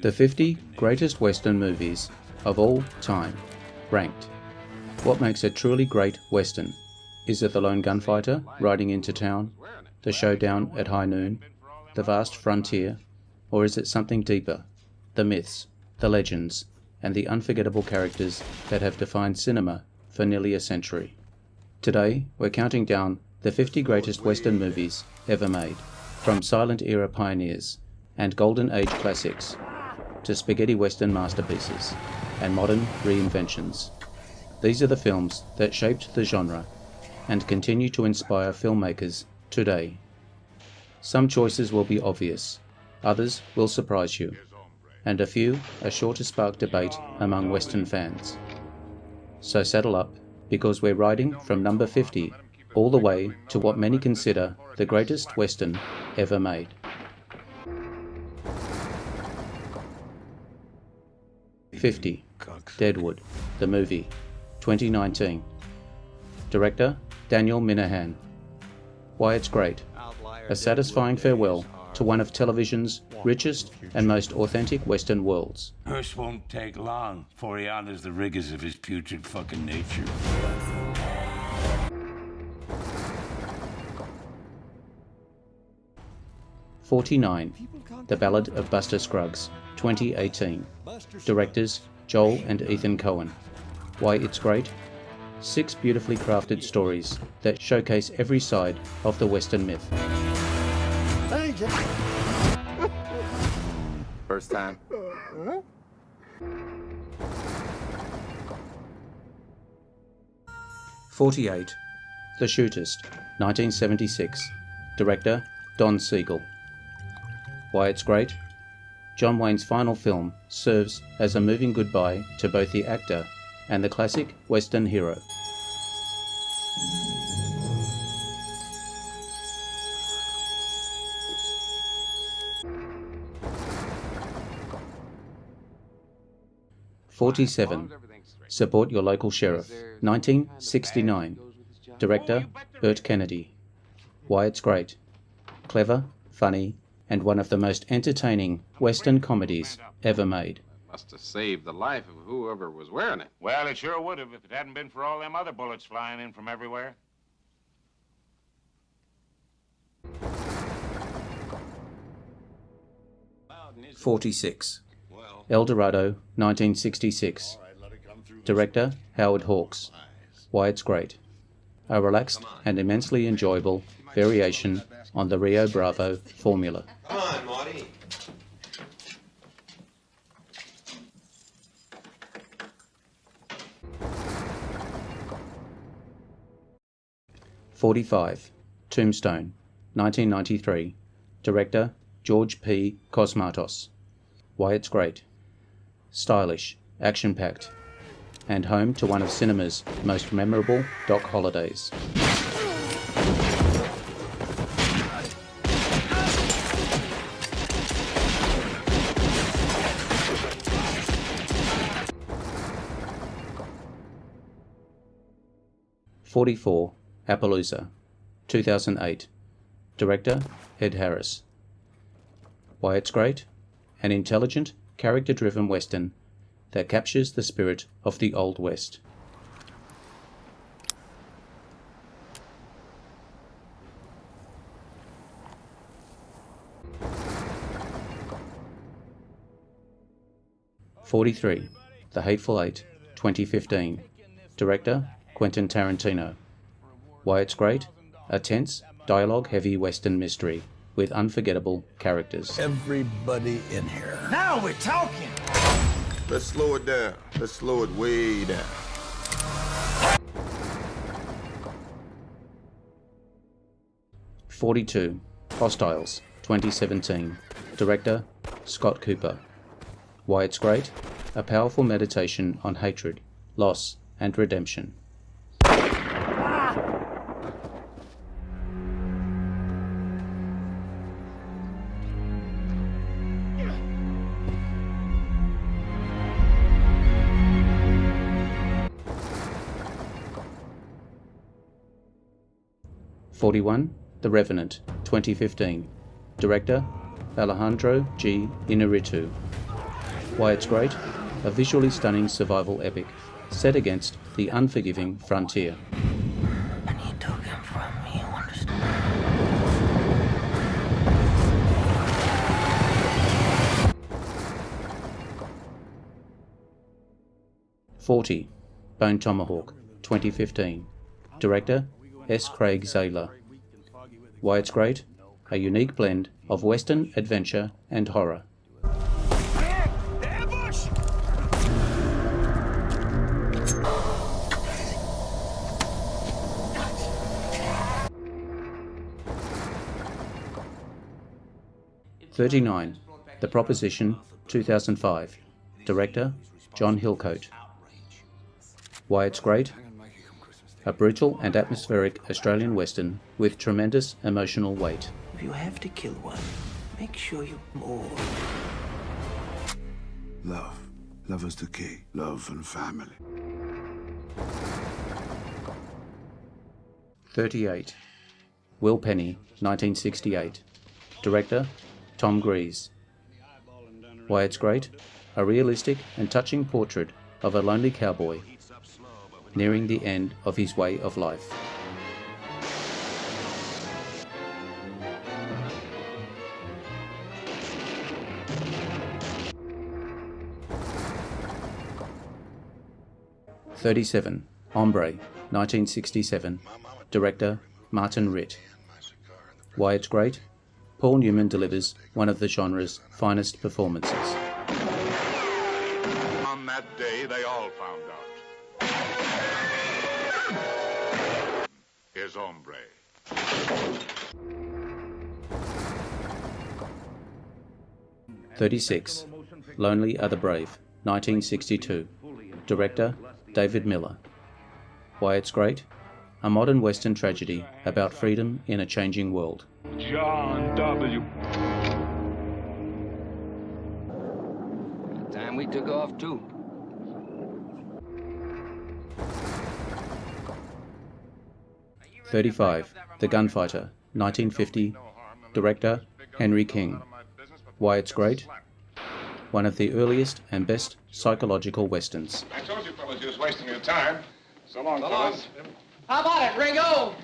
The 50 greatest Western movies of all time, ranked. What makes a truly great Western? Is it the lone gunfighter riding into town, the showdown at high noon, the vast frontier, or is it something deeper, the myths, the legends, and the unforgettable characters that have defined cinema for nearly a century? Today, we're counting down the 50 greatest Western movies ever made, from silent era pioneers and golden age classics to spaghetti Western masterpieces and modern reinventions. These are the films that shaped the genre and continue to inspire filmmakers today. Some choices will be obvious, others will surprise you, and a few are sure to spark debate among Western fans. So saddle up, because we're riding from number 50 all the way to what many consider the greatest Western ever made. '50, Deadwood, the movie, 2019. Director, Daniel Minahan. Why it's great. A satisfying farewell to one of television's richest and most authentic Western worlds. Hearst won't take long before he honors the rigors of his putrid fucking nature. '49, The Ballad of Buster Scruggs, 2018. Directors, Joel and Ethan Coen. Why it's great? 6 beautifully crafted stories that showcase every side of the Western myth. First time. '48, The Shootist, 1976. Director, Don Siegel. Why it's great? John Wayne's final film serves as a moving goodbye to both the actor and the classic Western hero. '47, Support Your Local Sheriff, 1969. Director, Burt Kennedy. Why it's great. Clever, funny, and one of the most entertaining Western comedies ever made. Must have saved the life of whoever was wearing it. Well, it sure would have if it hadn't been for all them other bullets flying in from everywhere. '46, El Dorado, 1966. Director, Howard Hawks. Why it's great. A relaxed and immensely enjoyable variation on the Rio Bravo formula. Come on, Marty. '45, Tombstone, 1993. Director, George P. Cosmatos. Why it's great. Stylish, action-packed, and home to one of cinema's most memorable doc holidays. '44, Appaloosa, 2008. Director, Ed Harris. Why it's great? An intelligent, character-driven Western that captures the spirit of the Old West. '43, The Hateful Eight, 2015. Director, Quentin Tarantino. Why it's great? A tense, dialogue-heavy Western mystery with unforgettable characters. Everybody in here. Now we're talking! Let's slow it down. Let's slow it way down. '42, Hostiles, 2017. Director, Scott Cooper. Why it's great? A powerful meditation on hatred, loss, and redemption. '41, The Revenant, 2015. Director, Alejandro G. Inarritu. Why It's Great, a visually stunning survival epic set against the unforgiving frontier. And he took him from me, you understand? 40. Bone Tomahawk, 2015. Director S. Craig Zahler. Why It's Great, a unique blend of Western adventure and horror. "39. The Proposition, 2005. Director John Hillcoat. Why It's Great, a brutal and atmospheric Australian Western with tremendous emotional weight. If you have to kill one, make sure you more. Love. Love is the key. Love and family. 38. Will Penny, 1968. Director Tom Grease. Why It's Great, a realistic and touching portrait of a lonely cowboy nearing the end of his way of life. "37. Hombre, 1967. Director Martin Ritt. Why It's Great, Paul Newman delivers one of the genre's finest performances. On that day, they all found out. His hombre. 36. Lonely Are the Brave, 1962. Director David Miller. Why It's Great, a modern Western tragedy about freedom in a changing world. John W. Time we took off too. 35. The Gunfighter, 1950. Director Henry King. Why It's Great, one of the earliest and best psychological westerns. I told you fellas you was wasting your time. So long, fellas. How about it, Ringo?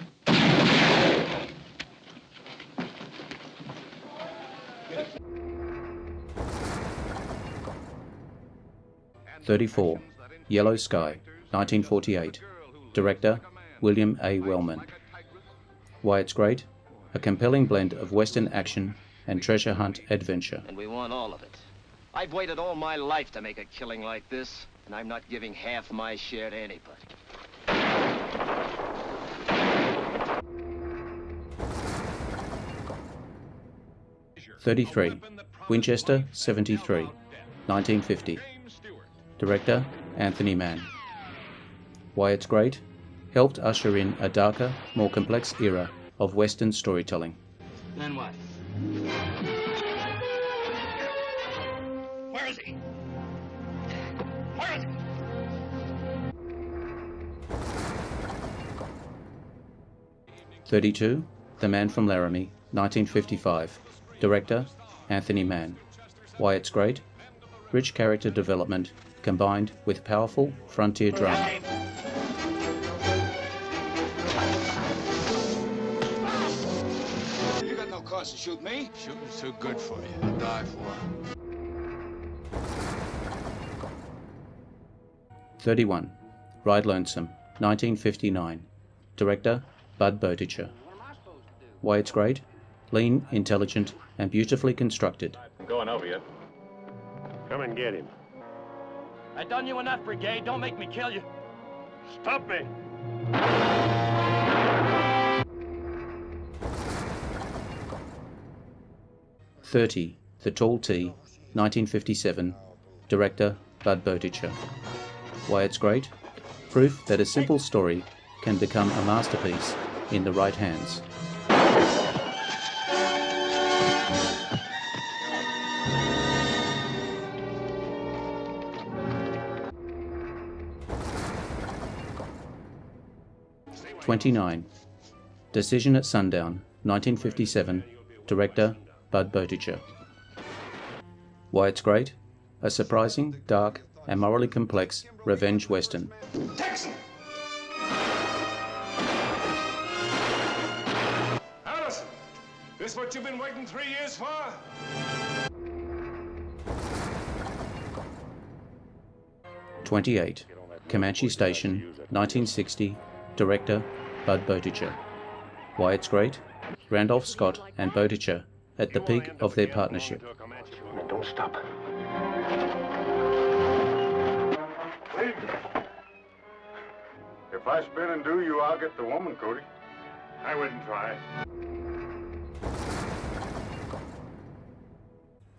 34. Yellow Sky, 1948. Director William A. Wellman. Why It's Great, a compelling blend of Western action and treasure hunt adventure. And we want all of it. I've waited all my life to make a killing like this, and I'm not giving half my share to anybody. "33. Winchester 73, 1950. Director Anthony Mann. Why It's Great helped usher in a darker, more complex era of Western storytelling. Then what? Where is he? Where is he? 32. The Man from Laramie, 1955. Director Anthony Mann. Why It's Great, rich character development combined with powerful frontier drama. You got no cause to shoot me. Shooting's too good for you. I'll die for it. 31. Ride Lonesome, 1959. Director Bud Bowditcher. Why It's Great, lean, intelligent, and beautifully constructed. Going over yet. Come and get him. I done you enough, Brigade. Don't make me kill you. Stop me! "30. The Tall T, 1957. Director Bud Bowditcher. Why It's Great, proof that a simple story can become a masterpiece in the right hands. "29. Decision at Sundown, 1957. Director Bud Bowditcher. Why It's Great, a surprising, dark, and morally complex revenge western. Allison, this what you've been waiting 3 years for? '28, Comanche Station, 1960, director Bud Boticher. Why it's great? Randolph Scott and Boticher at the peak of their partnership. Don't stop. If I spin and do you, I'll get the woman, Cody. I wouldn't try.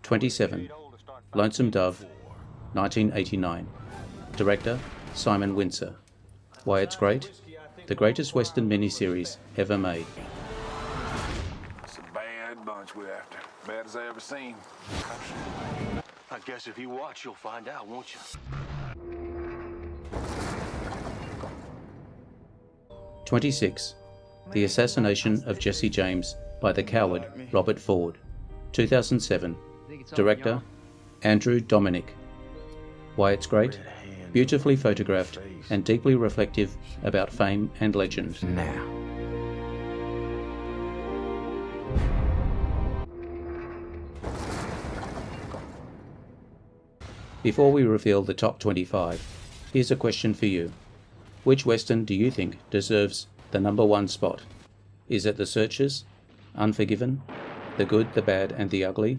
27, Lonesome Dove, 1989, director Simon Windsor. Why it's great? The greatest western miniseries ever made. It's a bad bunch we're after. Bad as I ever seen. I guess if you watch, you'll find out, won't you? 26, The Assassination of Jesse James by the coward Robert Ford, 2007, director Andrew Dominic. Why it's great? Beautifully photographed and deeply reflective about fame and legend. Now. Before we reveal the top 25, here's a question for you. Which western do you think deserves the #1 spot? Is it The Searchers, Unforgiven, The Good, the Bad and the Ugly,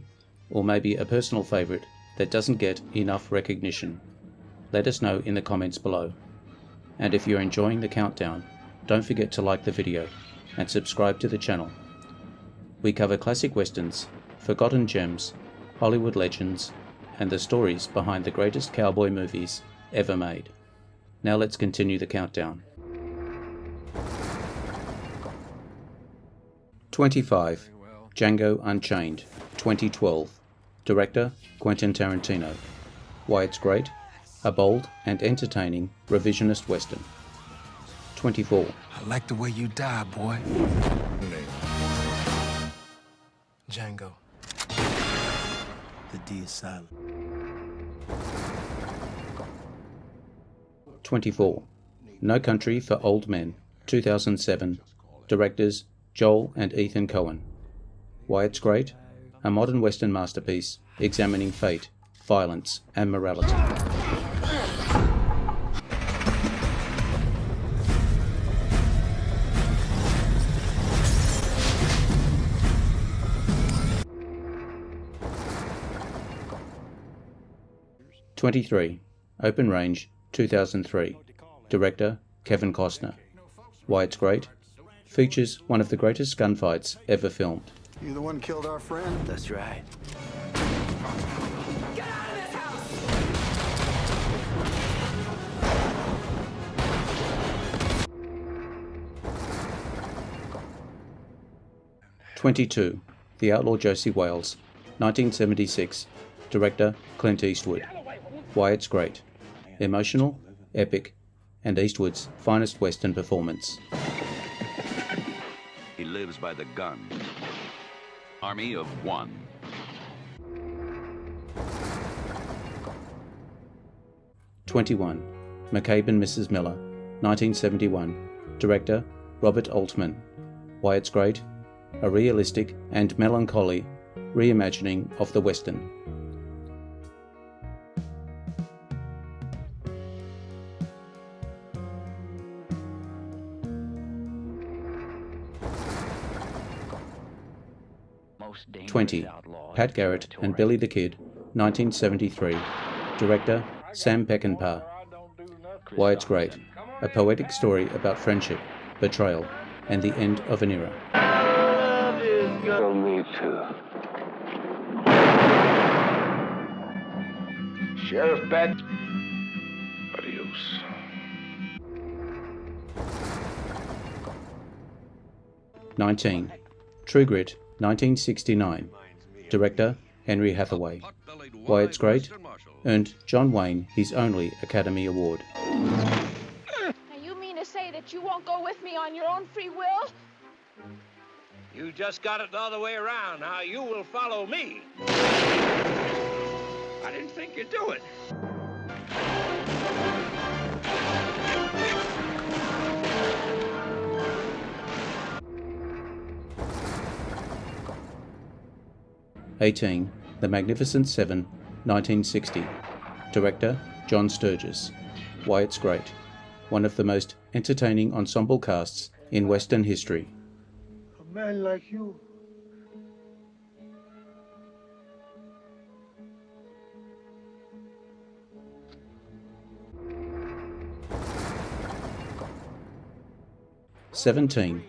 or maybe a personal favourite that doesn't get enough recognition? Let us know in the comments below. And if you're enjoying the countdown, don't forget to like the video and subscribe to the channel. We cover classic westerns, forgotten gems, Hollywood legends, and the stories behind the greatest cowboy movies ever made. Now let's continue the countdown. 25, Django Unchained, 2012, director Quentin Tarantino. Why it's great? A bold and entertaining revisionist western. 24, I like the way you die, boy. Django. The D is silent. 24, No Country for Old Men, 2007, directors Joel and Ethan Coen. Why it's great? A modern western masterpiece examining fate, violence and morality. 23, Open Range, 2003, director Kevin Costner. Why it's great? Features one of the greatest gunfights ever filmed. You the one killed our friend? That's right. Get out of this house! 22, The Outlaw Josie Wales, 1976, director Clint Eastwood. Why it's great? Emotional, epic, and Eastwood's finest western performance. He lives by the gun. Army of one. 21, McCabe and Mrs. Miller, 1971, director Robert Altman. Why it's great? A realistic and melancholy reimagining of the western. 20, Pat Garrett and Billy the Kid, 1973, director Sam Peckinpah. Why it's great? A poetic story about friendship, betrayal, and the end of an era. Me too. Sheriff Bat. Adios. 19, True Grit, 1969, director Henry Hathaway. Why it's great? Earned John Wayne his only Academy Award. Now you mean to say that you won't go with me on your own free will? You just got it the other way around. Now you will follow me. I didn't think fuck you doing? '18. The Magnificent Seven, 1960. Director John Sturges. Why it's great. One of the most entertaining ensemble casts in Western history. A man like you. '17.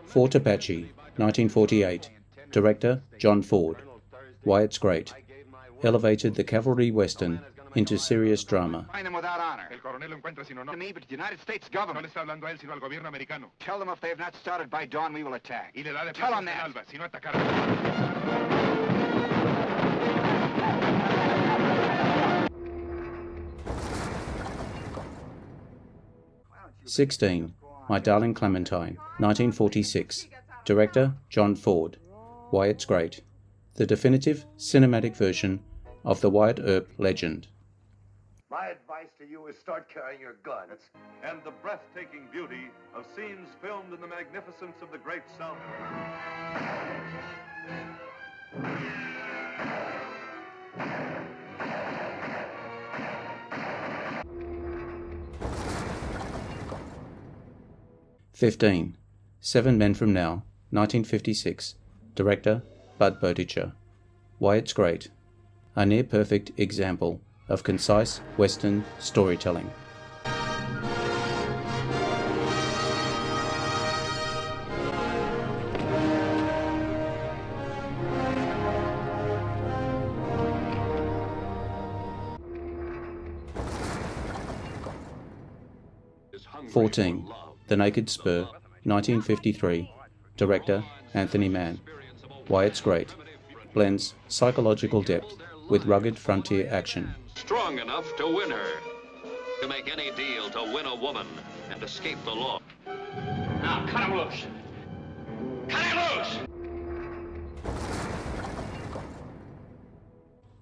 Fort Apache, 1948. Director John Ford. Why it's great. Elevated the cavalry western into serious drama. Find them without honor. El coronel lo encuentra sino To no. me, but the United States No government. le está hablando a él sino al gobierno americano. Tell them if they have not started by dawn, we will attack. Y le da de Tell them presión en that. alba, si no atacaron. 16. My Darling Clementine, 1946. Director John Ford. Why it's great. The definitive cinematic version of the Wyatt Earp legend. My advice to you is start carrying your guns. And the breathtaking beauty of scenes filmed in the magnificence of the Great South. '15. 7 Men From Now, 1956. Director Bud Boticher. Why it's great. A near-perfect example of concise Western storytelling. '14. The Naked Spur, 1953. Director Anthony Mann. Why it's great. Blends psychological depth with rugged frontier action. Strong enough to win her. To make any deal to win a woman and escape the law. Now, cut him loose. Cut him loose!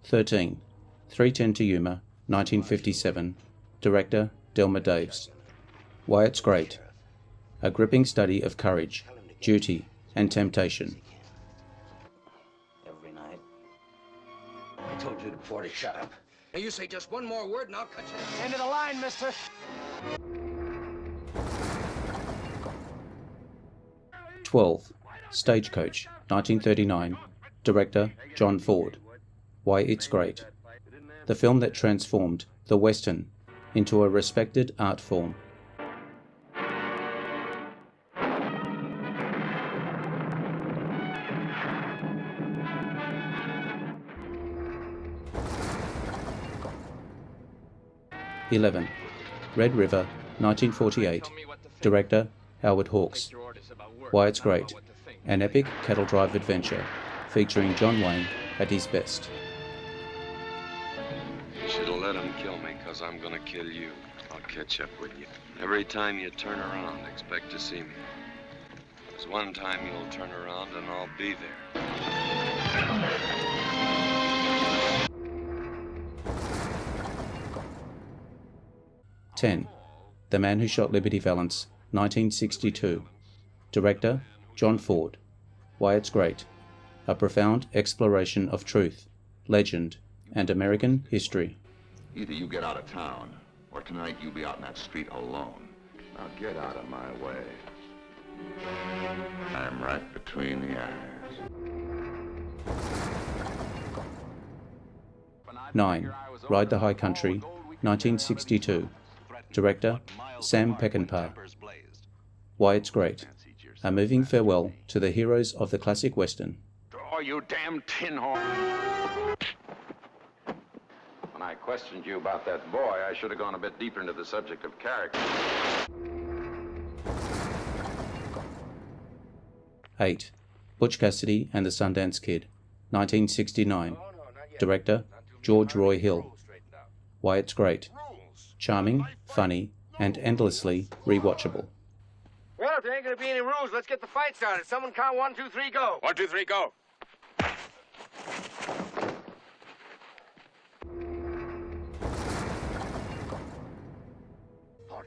13. 3:10 to Yuma, 1957. Director Delmer Daves. Why it's great. A gripping study of courage, duty, and temptation. Every night. I told you before to shut up. Now you say just one more word and I'll cut you. End of the line, mister. 12. Stagecoach, 1939. Director John Ford. Why it's great. The film that transformed the Western into a respected art form. '11. Red River, 1948. Director Howard Hawks. Why it's great. An epic cattle drive adventure featuring John Wayne at his best. You should have let him kill me, because I'm going to kill you. I'll catch up with you. Every time you turn around, expect to see me. There's one time you'll turn around and I'll be there. 10. The Man Who Shot Liberty Valance, 1962. Director John Ford. Why it's great. A profound exploration of truth, legend, and American history. Either you get out of town, or tonight you'll be out in that street alone. Now get out of my way. I'm right between the eyes. 9. Ride the High Country, 1962. Director Sam Peckinpah. Why it's great. A moving farewell to the heroes of the classic Western. Oh, you damn tin horn. When I questioned you about that boy, I should have gone a bit deeper into the subject of character. 8. Butch Cassidy and the Sundance Kid, 1969. Director George Roy Hill. Why it's great. Charming, funny, and endlessly rewatchable. Well, if there ain't gonna be any rules, let's get the fight started. Someone count 1, 2, 3, go. 1, 2, 3, go.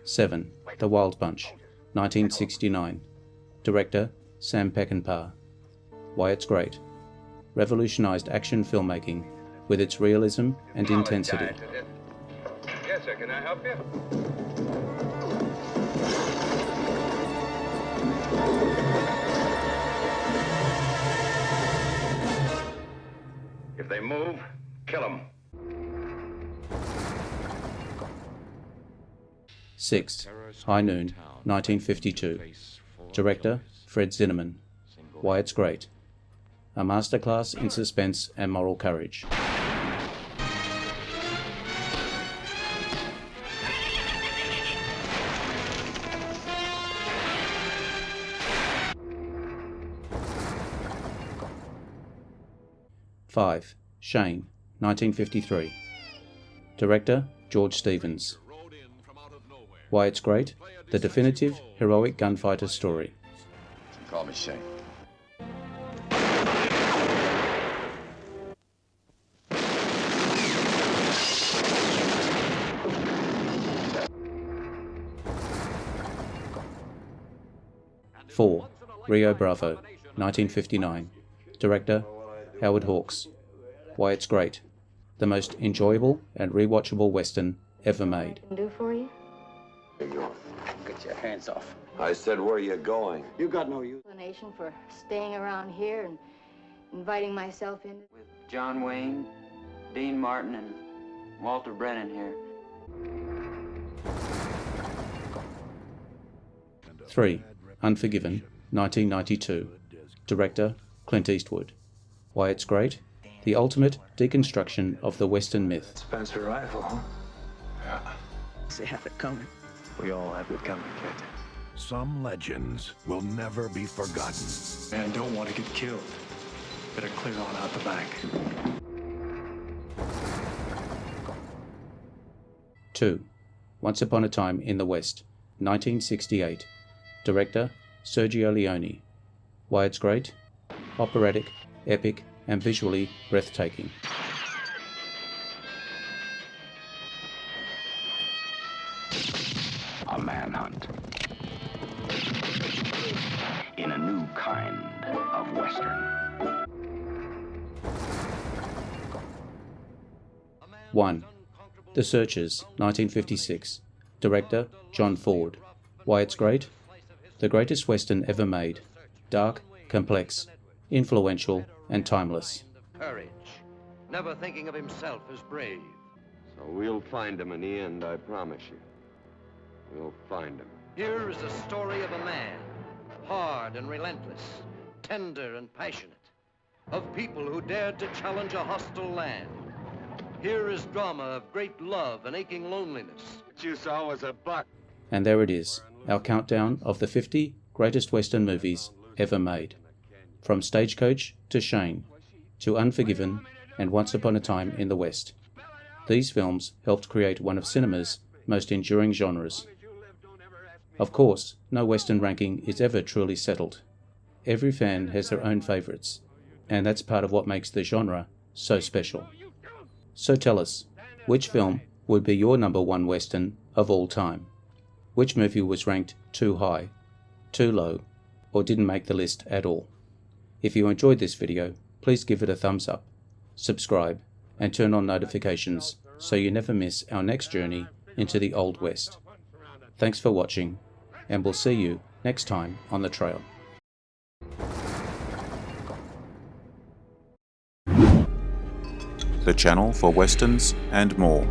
7. The Wild Bunch, 1969. Director Sam Peckinpah. Why it's great. Revolutionized action filmmaking with its realism and intensity. Yes, sir. Can I help you? If they move, kill them. 6. High Noon, 1952. Director Fred Zinnemann. Why it's great. A masterclass in suspense and moral courage. Five. Shane, 1953. Director George Stevens. Why it's great. The definitive heroic gunfighter story. Call me Shane. Four. Rio Bravo, 1959. Director Howard Hawks. Why it's great. The most enjoyable and rewatchable Western ever made. Do for you? Get your hands off. I said, where are you going? You got no use. Explanation for staying around here and inviting myself in. With John Wayne, Dean Martin, and Walter Brennan here. 3. Unforgiven, 1992. Director Clint Eastwood. Why it's great. The ultimate deconstruction of the Western myth. Spencer rifle, huh? Yeah. They have it coming. We all have it coming, kid. Some legends will never be forgotten. Man, don't want to get killed. Better clear on out the back. 2. Once Upon a Time in the West, 1968. Director Sergio Leone. Why it's great. Operatic, epic, and visually breathtaking. A manhunt in a new kind of Western. 1. The Searchers, 1956. Director John Ford. Why it's great. The greatest Western ever made. Dark, complex, influential, and timeless. Courage. Never thinking of himself as brave. So we'll find him in the end, I promise you. We'll find him. Here is the story of a man, hard and relentless, tender and passionate, of people who dared to challenge a hostile land. Here is drama of great love and aching loneliness. What you saw was a buck. And there it is, our countdown of the 50 greatest Western movies ever made. From Stagecoach to Shane, to Unforgiven and Once Upon a Time in the West. These films helped create one of cinema's most enduring genres. Of course, no Western ranking is ever truly settled. Every fan has their own favourites, and that's part of what makes the genre so special. So tell us, which film would be your number one Western of all time? Which movie was ranked too high, too low, or didn't make the list at all? If you enjoyed this video, please give it a thumbs up, subscribe, and turn on notifications so you never miss our next journey into the Old West. Thanks for watching, and we'll see you next time on the trail. The channel for Westerns and more.